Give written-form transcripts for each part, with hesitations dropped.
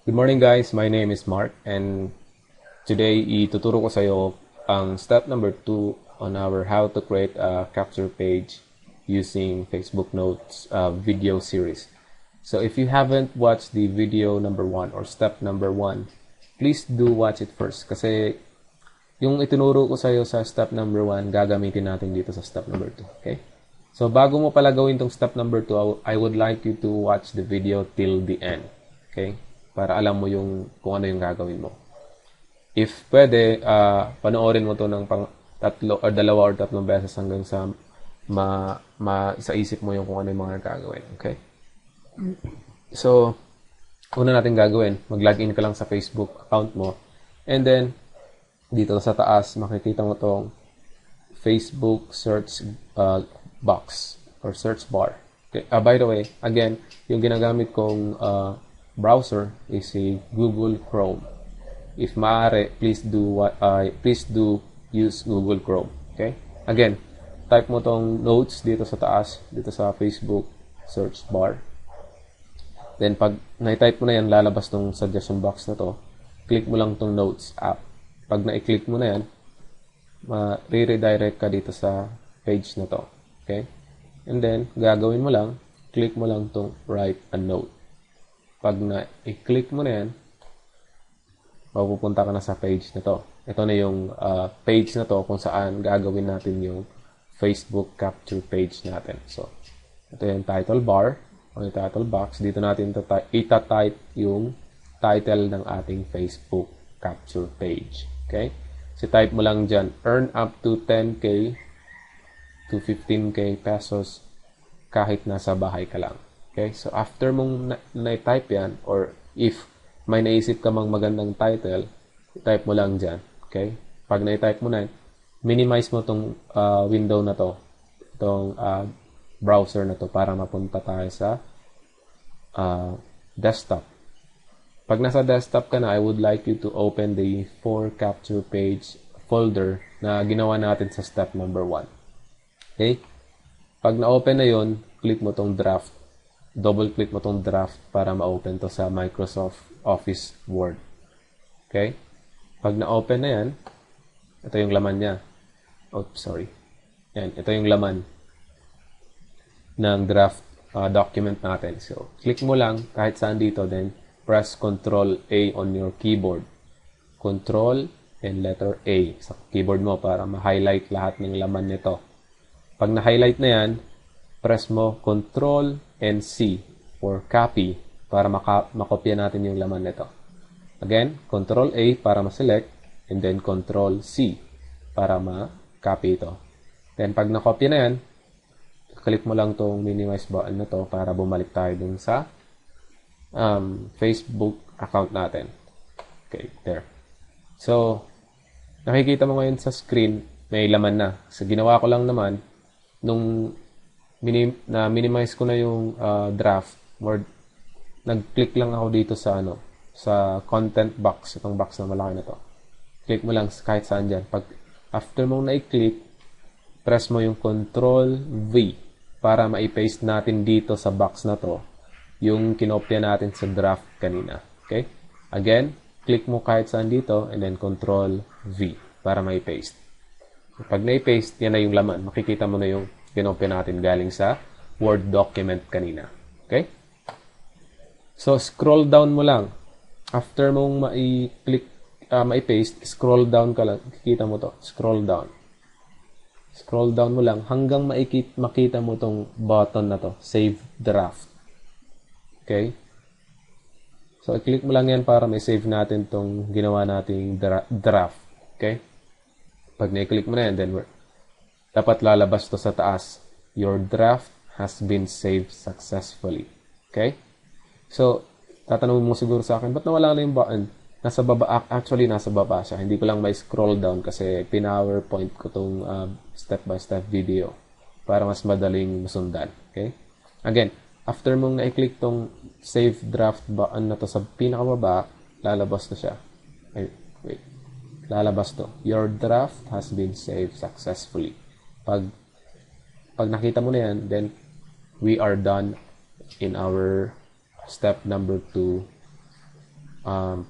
Good morning guys, my name is Mark and today ituturo ko sa iyo ang step number 2 on our how to create a capture page using Facebook Notes video series. So if you haven't watched the video number 1 or step number 1, please do watch it first kasi yung itinuro ko sa iyo sa step number 1 gagamitin natin dito sa step number 2, okay? So bago mo pala gawin tong step number 2, I would like you to watch the video till the end, okay? Para alam mo yung kung ano yung gagawin mo. If pwede, panoorin mo to ng tatlo or dalawa or tatlong beses hanggang sa sa isip mo yung kung ano yung mga gagawin. Okay? So, una natin gagawin, mag-login ka lang sa Facebook account mo. And then, dito sa taas, makikita mo tong Facebook search box or search bar. Okay? By the way, again, yung ginagamit kong browser is a Google Chrome. If maaari, please do use Google Chrome. Okay? Again, type mo tong notes dito sa taas, dito sa Facebook search bar. Then pag na-type mo na yan, lalabas tong suggestion box na to. Click mo lang tong notes app. Pag na-click mo na yan, re-redirect ka dito sa page na to. Okay? And then, gagawin mo lang, click mo lang tong write a note. Pag na-i-click mo na yan, mapupunta ka na sa page na to. Ito na yung page na to kung saan gagawin natin yung Facebook capture page natin. So, ito yung title bar o yung title box. Dito natin ita-type yung title ng ating Facebook capture page. Okay? So, type mo lang dyan, earn up to 10K to 15K pesos kahit nasa bahay ka lang. Okay? So, after mong na-type yan, or if may naisip ka mang magandang title, type mo lang dyan. Okay? Pag na-type mo na yan, minimize mo tong window na to, itong browser na to, para mapunta tayo sa desktop. Pag nasa desktop ka na, I would like you to open the for capture page folder na ginawa natin sa step number 1. Okay? Pag na-open na yon, click mo tong draft. Double-click mo tong draft para ma-open to sa Microsoft Office Word. Okay? Pag na-open na yan, ito yung laman niya. Oh, sorry. Yan, ito yung laman ng draft document natin. So, click mo lang kahit saan dito, then press Control A on your keyboard. Control and letter A sa keyboard mo para ma-highlight lahat ng laman nito. Pag na-highlight na yan, press mo Control and C for copy para makopya natin yung laman nito. Again, Control A para ma-select and then Control C para ma-copy ito. Then pag nakopya na yan, click mo lang tong minimize button na to para bumalik tayo dun sa Facebook account natin. Okay, there. So, nakikita mo ngayon sa screen, may laman na. So, ginawa ko lang naman nung minimize ko na yung draft word, nag-click lang ako dito sa sa content box, itong box na malaki na to. Click mo lang kahit saan dyan. Pag after mong na-click, press mo yung Control V para ma-paste natin dito sa box na to yung kinopya natin sa draft kanina. Okay? Again, click mo kahit saan dito and then Control V para ma-paste. Pag na-paste, yan na yung laman. Makikita mo na yung kinopya natin galing sa Word document kanina. Okay? So, scroll down mo lang. After mong ma-click, ma-paste, scroll down ka lang. Kikita mo to. Scroll down. Scroll down mo lang hanggang makita mo tong button na to. Save draft. Okay? So, i-click mo lang yan para may save natin tong ginawa nating draft. Okay? Pag na-click mo na yan, then dapat lalabas to sa taas. Your draft has been saved successfully. Okay? So, tatanungin mo siguro sa akin, ba't nawala na yung button? Nasa baba, actually nasa baba siya. Hindi ko lang may scroll down kasi pin-PowerPoint ko tong step-by-step video para mas madaling masundan. Okay? Again, after mong na-click tong save draft button na to sa pinakababa, lalabas na siya. Wait. Lalabas to. Your draft has been saved successfully. Pag nakita mo na yan, then we are done in our step number 2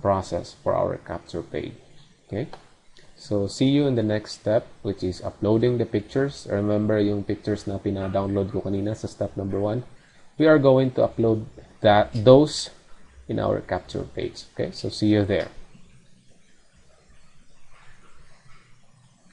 process for our capture page. Okay, so see you in the next step, which is uploading the pictures. Remember yung pictures na pina-download ko kanina sa step number 1. We are going to upload those in our capture page. Okay, so see you there.